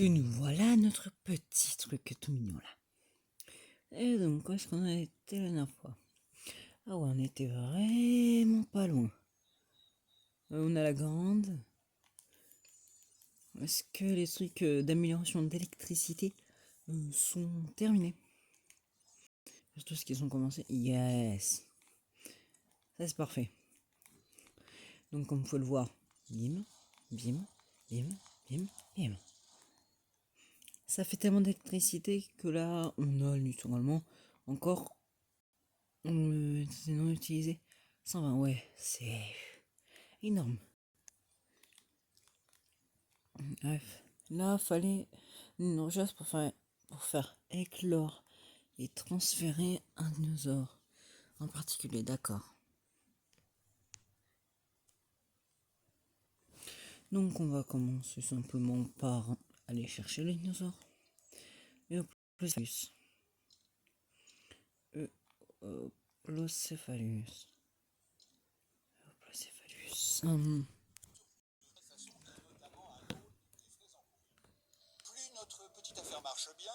Et nous voilà notre petit truc tout mignon là. Et donc, où est-ce qu'on a été la dernière fois? Ah ouais, on était vraiment pas loin. On a la grande. Est-ce que les trucs d'amélioration d'électricité sont terminés? Tout ce qu'ils ont commencé. Yes. Ça c'est parfait. Donc comme vous pouvez le voir, bim, bim, bim, bim, bim. Ça fait tellement d'électricité que là, on a naturellement encore c'est non utilisé. 120, ouais, c'est énorme. Bref, là, fallait une urgence pour faire éclore et transférer un dinosaure en particulier, d'accord. Donc, on va commencer simplement par aller chercher le dinosaure. Eoplocéphalus. Eoplocéphalus. Eoplocéphalus. Plus notre petite affaire marche bien,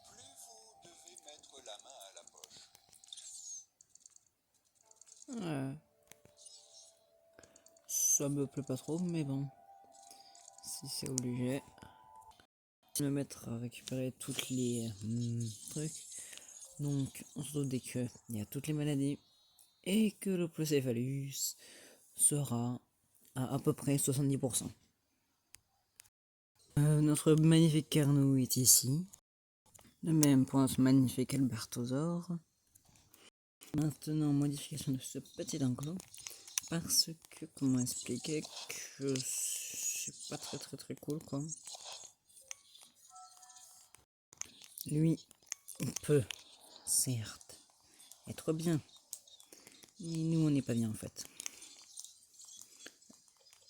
plus vous devez mettre la main à la poche. Ouais. Ça me plaît pas trop, mais bon. Si c'est obligé. Je vais me mettre à récupérer toutes les trucs. Donc, on se retrouve dès qu'il y a toutes les maladies et que le procéphalus sera à peu près 70%. Notre magnifique Carnot est ici. De même pour notre magnifique Albertosaure. Maintenant, modification de ce petit enclos. Parce que, comment expliquer que c'est pas très cool quoi. Lui, il peut, certes, être bien. Mais nous, on n'est pas bien en fait.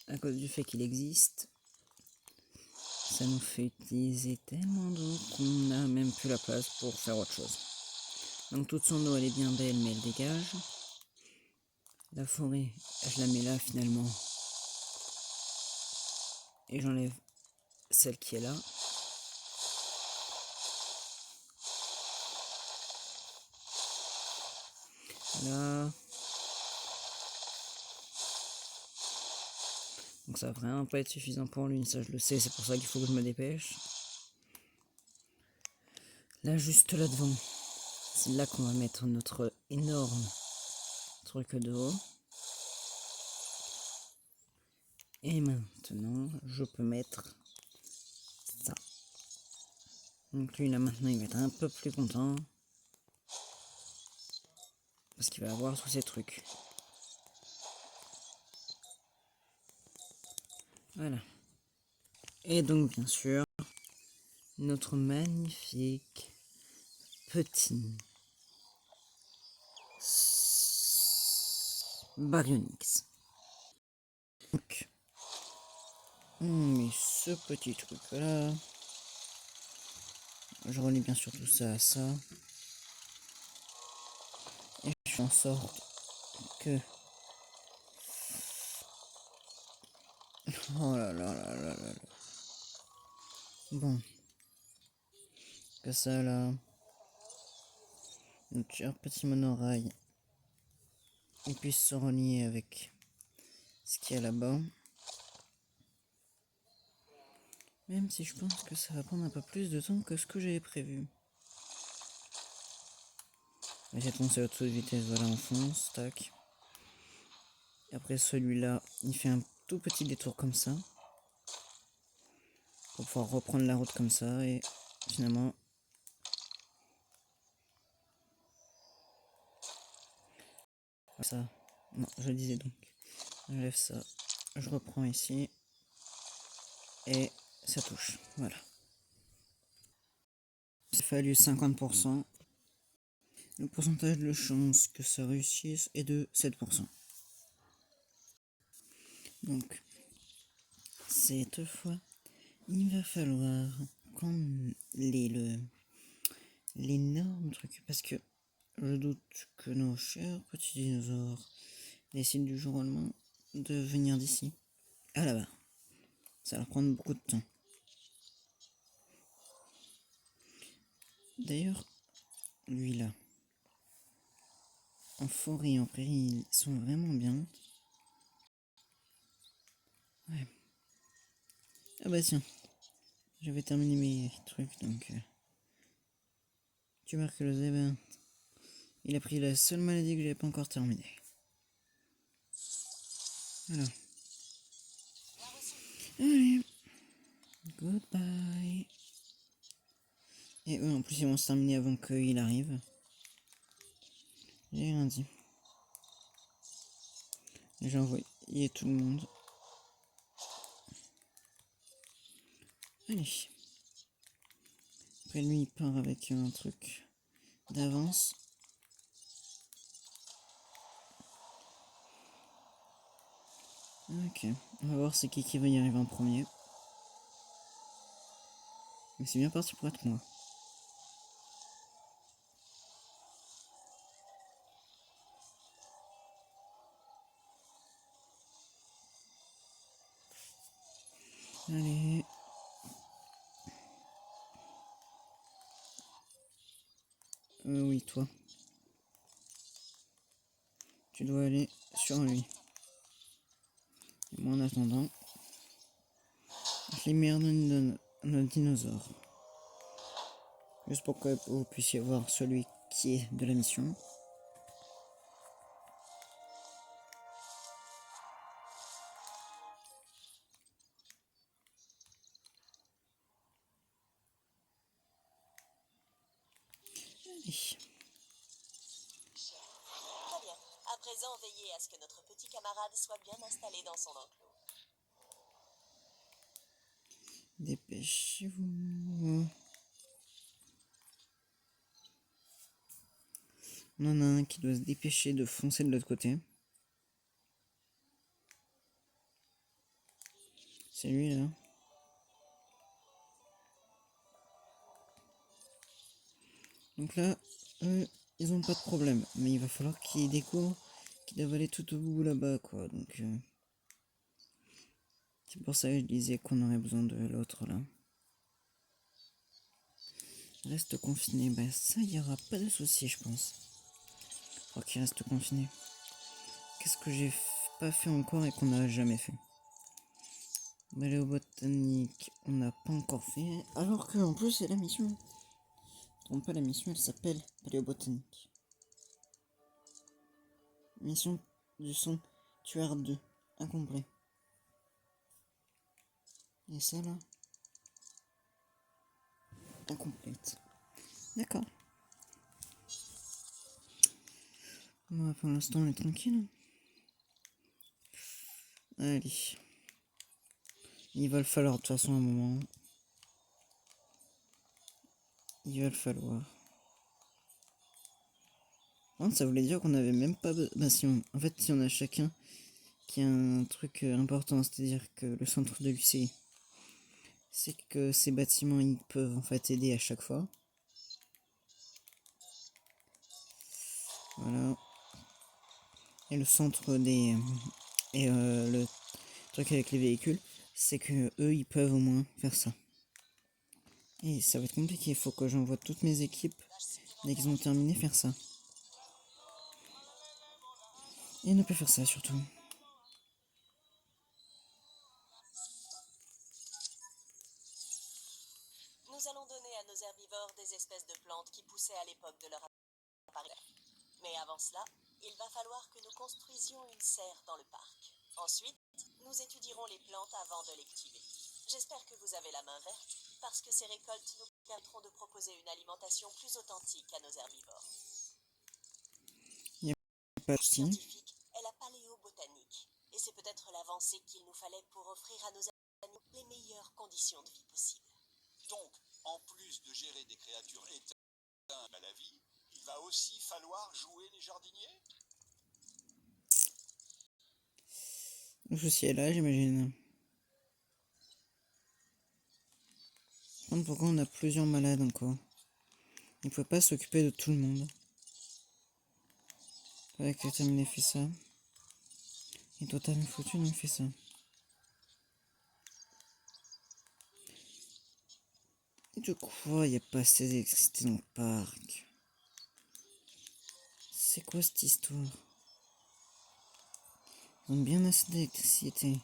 À cause du fait qu'il existe, ça nous fait utiliser tellement d'eau qu'on n'a même plus la place pour faire autre chose. Donc toute son eau elle est bien belle mais elle dégage. La forêt, je la mets là finalement. Et j'enlève celle qui est là. Là. Donc ça va vraiment pas être suffisant pour lui, ça je le sais, c'est pour ça qu'il faut que je me dépêche. Là juste là devant, c'est là qu'on va mettre notre énorme truc d'eau. Et maintenant, je peux mettre ça. Donc lui là maintenant il va être un peu plus content. Parce qu'il va avoir tous ces trucs. Voilà. Et donc bien sûr, notre magnifique petit Baryonyx. Donc, on met ce petit truc là. Je relie bien sûr tout ça à ça. Et je fais en sorte que... Oh là là là là là là. Bon. Que ça là. Notre petit monorail. Il puisse se relier avec ce qu'il y a là-bas. Même si je pense que ça va prendre un peu plus de temps que ce que j'avais prévu. J'ai pensé à toute vitesse, voilà, on fonce, tac. Et après celui-là, il fait un tout petit détour comme ça. Pour pouvoir reprendre la route comme ça et finalement... Ça, non, je le disais donc. J'enlève ça, je reprends ici. Et ça touche, voilà. Il a fallu 50%. Le pourcentage de chance que ça réussisse est de 7%. Donc, cette fois, il va falloir qu'on ait l'énorme truc. Parce que je doute que nos chers petits dinosaures décident du jour au lendemain de venir d'ici à là-bas. Ça va leur prendre beaucoup de temps. D'ailleurs, lui là, en forêt, en prairie, ils sont vraiment bien. Ouais. Ah bah tiens, j'avais terminé mes trucs, donc... tuberculose, ben... il a pris la seule maladie que j'avais pas encore terminée. Voilà. Allez. Goodbye. Et eux, en plus, ils vont se terminer avant qu'il arrive. J'ai rien dit. J'ai envoyé tout le monde. Allez. Après, lui, il part avec un truc d'avance. Ok. On va voir c'est qui va y arriver en premier. Mais c'est bien parti pour être moi. Allez. Oui, toi. Tu dois aller sur lui. Et moi, en attendant, je libère nos dinosaures. Juste pour que vous puissiez voir celui qui est de la mission. Allez. Très bien. À présent, veillez à ce que notre petit camarade soit bien installé dans son enclos. Dépêchez-vous. On en a un qui doit se dépêcher de foncer de l'autre côté. C'est lui là. Donc là, eux, ils ont pas de problème. Mais il va falloir qu'ils découvrent qu'ils doivent aller tout au bout là-bas, quoi. Donc, c'est pour ça que je disais qu'on aurait besoin de l'autre là. Reste confiné. Bah, ça, il y aura pas de souci, je pense. Faut qu'il reste confiné. Qu'est-ce que j'ai pas fait encore et qu'on n'a jamais fait? Botanique, on n'a pas encore fait. Alors que en plus, c'est la mission. Trompe pas, la mission, elle s'appelle Paléobotanique. Mission du sanctuaire 2, incomplet. Et ça là, incomplète. D'accord. Bon, pour l'instant, on est tranquille. Allez. Il va le falloir de toute façon un moment. Il va le falloir. Ça voulait dire qu'on avait même pas... Bah si on... En fait, si on a chacun qui a un truc important, c'est-à-dire que le centre de l'UCI, c'est que ces bâtiments, ils peuvent en fait aider à chaque fois. Voilà. Et le centre des... Et le truc avec les véhicules, c'est que eux, ils peuvent au moins faire ça. Et ça va être compliqué, il faut que j'envoie toutes mes équipes, dès qu'ils ont terminé, faire ça. Et ne pas faire ça surtout. Nous allons donner à nos herbivores des espèces de plantes qui poussaient à l'époque de leur apparition. Mais avant cela, il va falloir que nous construisions une serre dans le parc. Ensuite, nous étudierons les plantes avant de les cultiver. J'espère que vous avez la main verte, parce que ces récoltes nous permettront de proposer une alimentation plus authentique à nos herbivores. Pas de Le soucis. scientifique est la paléobotanique, et c'est peut-être l'avancée qu'il nous fallait pour offrir à nos animaux les meilleures conditions de vie possibles. Donc, en plus de gérer des créatures éteintes à la vie, il va aussi falloir jouer les jardiniers? Le souci est là, j'imagine. Pourquoi on a plusieurs malades encore? Il ne peut pas s'occuper de tout le monde. Faudrait que terminé fait ça. Et toi t'as foutu, non, fait ça. De quoi il n'y a pas assez d'électricité dans le parc? C'est quoi cette histoire? Ils ont bien assez d'électricité.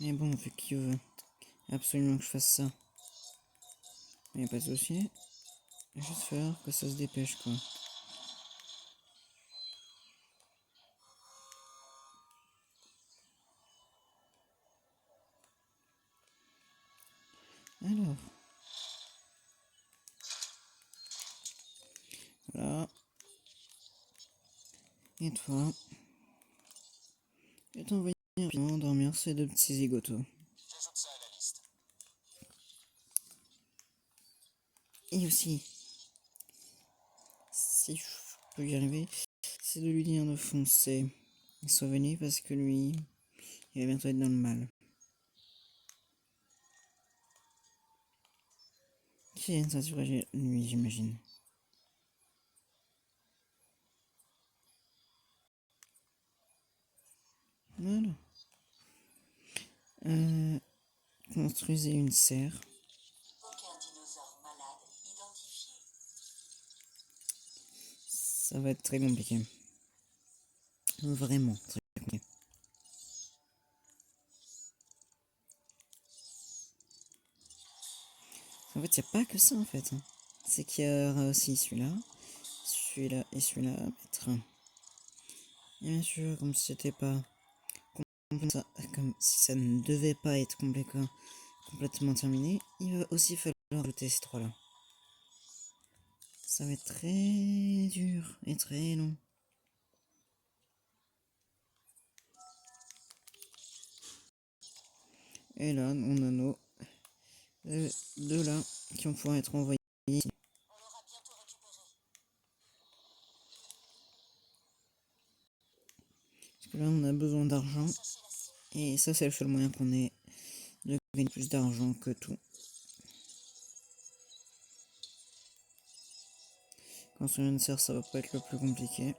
Mais bon, vu qu'il veut absolument que je fasse ça. Il n'y a pas de souci. Juste faire que ça se dépêche, quoi. Alors. Voilà. Et toi? Je vais t'envoyer rapidement dormir ces deux petits zigotos. J'ajoute ça à la liste. Et aussi, si je peux y arriver, c'est de lui dire de foncer et sauver parce que lui, il va bientôt être dans le mal. Qui est saturé lui, j'imagine. Voilà. Construisez une serre. Aucun dinosaure malade identifié. Ça va être très compliqué. Vraiment très compliqué. En fait, il n'y a pas que ça en fait. C'est qu'il y aura aussi celui-là, celui-là et celui-là à mettre. Et bien sûr, comme si c'était pas comme si ça ne devait pas être complètement terminé, il va aussi falloir ajouter ces trois-là. Ça va être très dur et très long. Et là, on a nos deux là qui vont pouvoir être envoyés ici. On l'aura bientôt récupéré. Parce que là, on a besoin d'argent. Ça, c'est la cible. Et ça, c'est le seul moyen qu'on ait de gagner plus d'argent que tout. Construire une serre, ça va pas être le plus compliqué.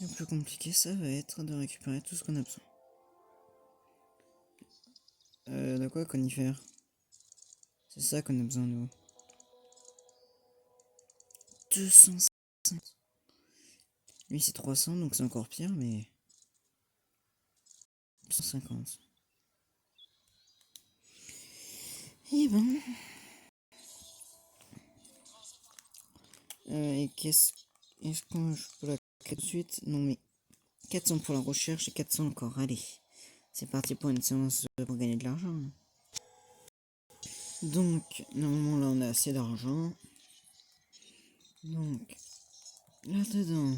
Le plus compliqué, ça va être de récupérer tout ce qu'on a besoin. De quoi conifère? C'est ça qu'on a besoin, nous. 250. Lui, c'est 300, donc c'est encore pire, mais... 250. Et bon... et qu'est-ce... Est-ce que je peux la créer tout de suite? Non, mais... 400 pour la recherche et 400 encore. Allez. C'est parti pour une séance pour gagner de l'argent. Donc, normalement, là, on a assez d'argent. Donc... Là-dedans...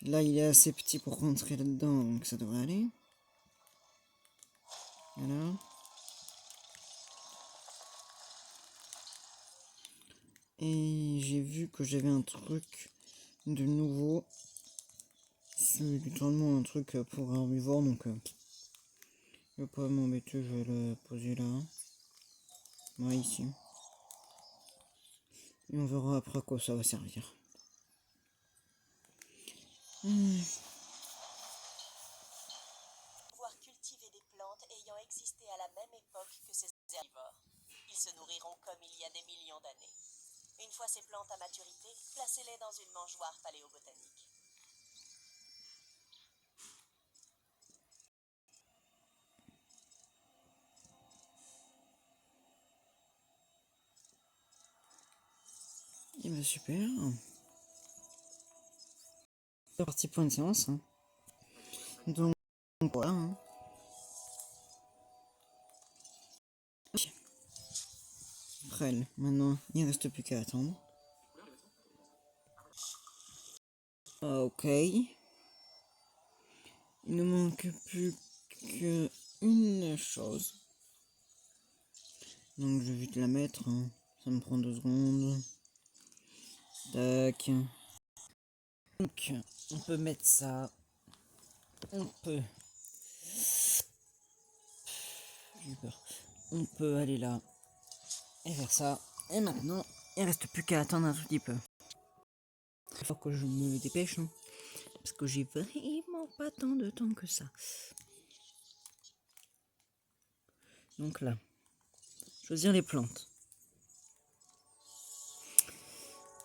Là, il est assez petit pour rentrer là-dedans, donc ça devrait aller. Voilà. Et j'ai vu que j'avais un truc de nouveau. C'est littéralement un truc pour herbivore, donc je vais pas m'embêter, je vais le poser là. Voilà, ici. Et on verra après à quoi ça va servir. Pouvoir cultiver des plantes ayant existé à la même époque que ces herbivores. Ils se nourriront comme il y a des millions d'années. Une fois ces plantes à maturité, placez-les dans une mangeoire paléobotanique. Et bah super. C'est parti pour une séance. Hein. Donc voilà. Hein. Prêle. Maintenant, il ne reste plus qu'à attendre. Ok. Il ne manque plus qu'une chose. Donc je vais vite la mettre. Hein. Ça me prend 2 secondes. Tac. Donc on peut mettre ça. On peut. J'ai eu peur. On peut aller là. Et faire ça. Et maintenant, il reste plus qu'à attendre un tout petit peu. Il faut que je me dépêche. Hein, parce que j'ai vraiment pas tant de temps que ça. Donc là, choisir les plantes.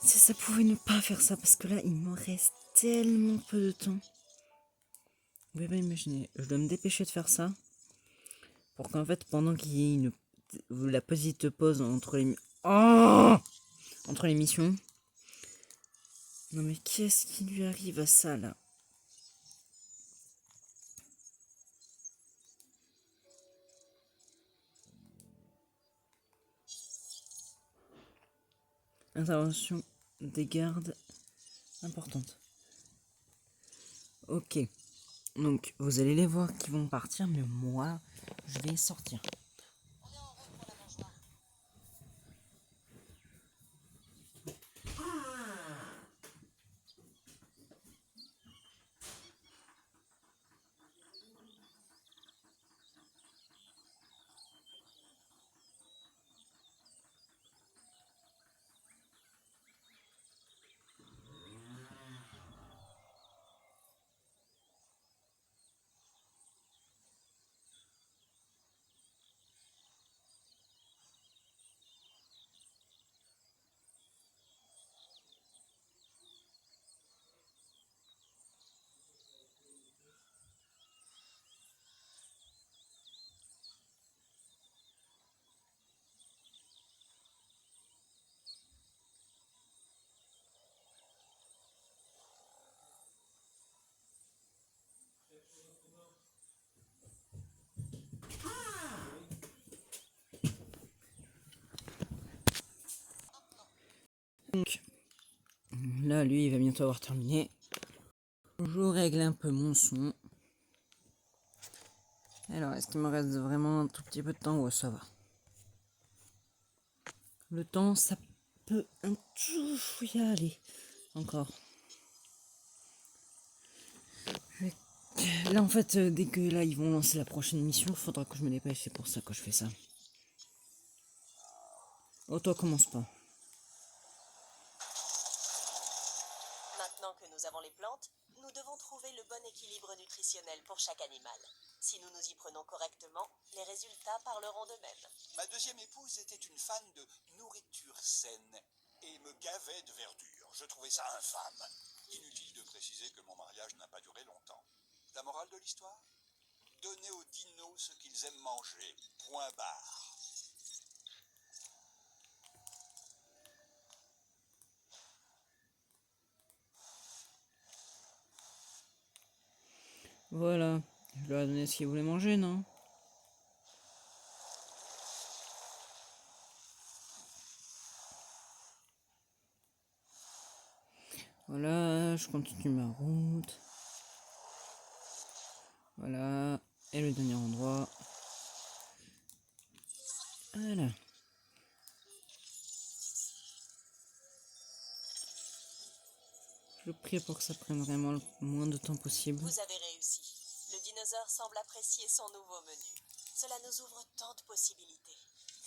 Si ça pouvait ne pas faire ça, parce que là, il me reste tellement peu de temps. Vous pouvez pas imaginer, je dois me dépêcher de faire ça. Pour qu'en fait, pendant qu'il y ait la petite pause entre les... Oh, entre les missions. Non mais qu'est-ce qui lui arrive à ça, là? Intervention des gardes importante. Ok. Donc, vous allez les voir qui vont partir, mais moi, je vais sortir. On est en route pour la mangeoire. Donc, là, lui, il va bientôt avoir terminé. Je règle un peu mon son. Alors, est-ce qu'il me reste vraiment un tout petit peu de temps? Ouais, ça va. Le temps, ça peut un tout y aller. Encore. Là, en fait, dès que là, ils vont lancer la prochaine mission, faudra que je me dépêche. C'est pour ça que je fais ça. Oh, toi, commence pas. Maintenant que nous avons les plantes, nous devons trouver le bon équilibre nutritionnel pour chaque animal. Si nous nous y prenons correctement, les résultats parleront d'eux-mêmes. Ma deuxième épouse était une fan de nourriture saine et me gavait de verdure. Je trouvais ça infâme. Inutile de préciser que mon mariage n'a pas duré longtemps. La morale de l'histoire? Donnez aux dinos ce qu'ils aiment manger. Point barre. Voilà. Je leur ai donné ce qu'ils voulaient manger, non? Voilà, je continue ma route. Voilà. Et le dernier endroit. Voilà. Je prie pour que ça prenne vraiment le moins de temps possible. Vous avez réussi. Le dinosaure semble apprécier son nouveau menu. Cela nous ouvre tant de possibilités.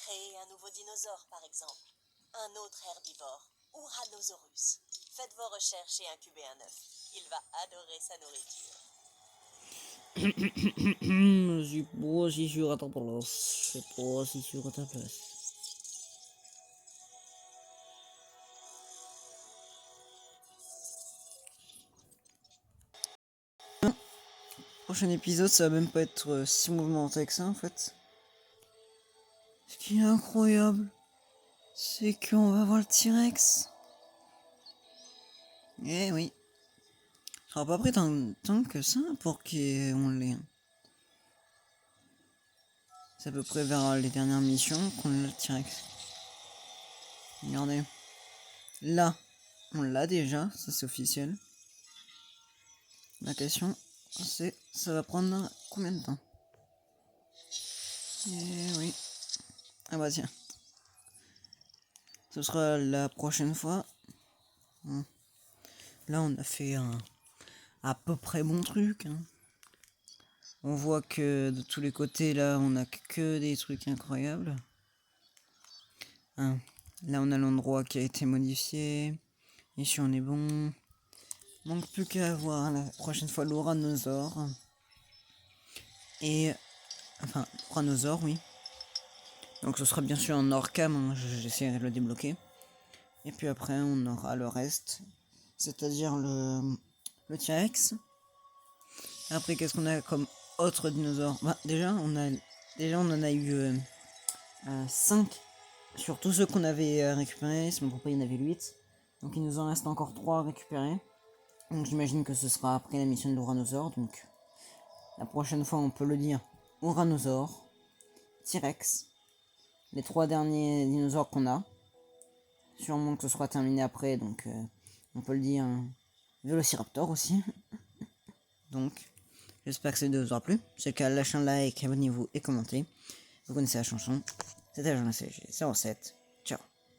Créer un nouveau dinosaure, par exemple. Un autre herbivore. Uranosaurus. Faites vos recherches et incubez un œuf. Il va adorer sa nourriture. Je suis pas si sûr à ta place. Je suis pas si sûr à ta place. Prochain épisode, ça va même pas être si mouvementé que ça en fait. Ce qui est incroyable, c'est qu'on va voir le T-Rex. Eh oui. Ça aura pas pris tant que ça pour qu'on l'ait. C'est à peu près vers les dernières missions qu'on a le T-Rex. Regardez. Là, on l'a déjà, ça c'est officiel. La question, c'est ça va prendre combien de temps? Eh oui. Ah bah tiens. Ce sera la prochaine fois. Là, on a fait un à peu près bon truc. Hein. On voit que de tous les côtés, là, on a que des trucs incroyables. Hein. Là, on a l'endroit qui a été modifié. Ici, on est bon. Manque plus qu'à voir la prochaine fois l'Uranosaure. Et... Enfin, l'Uranosaure, oui. Donc ce sera bien sûr en hors cam, hein, j'essaierai de le débloquer. Et puis après on aura le reste, c'est-à-dire le T-Rex. Après qu'est-ce qu'on a comme autre dinosaure? Bah déjà on en a eu 5 sur tous ceux qu'on avait récupérés. Si on me il y en avait 8. Donc il nous en reste encore 3 à récupérer. Donc j'imagine que ce sera après la mission de l'Uranosaure. Donc la prochaine fois on peut le dire, Uranosaure, T-Rex, les 3 derniers dinosaures qu'on a. Sûrement que ce sera terminé après, donc on peut le dire, Vélociraptor aussi. Donc j'espère que cette vidéo vous aura plu. Si c'est le cas, lâchez un like, abonnez-vous et commentez. Vous connaissez la chanson. C'était Agent CG 07.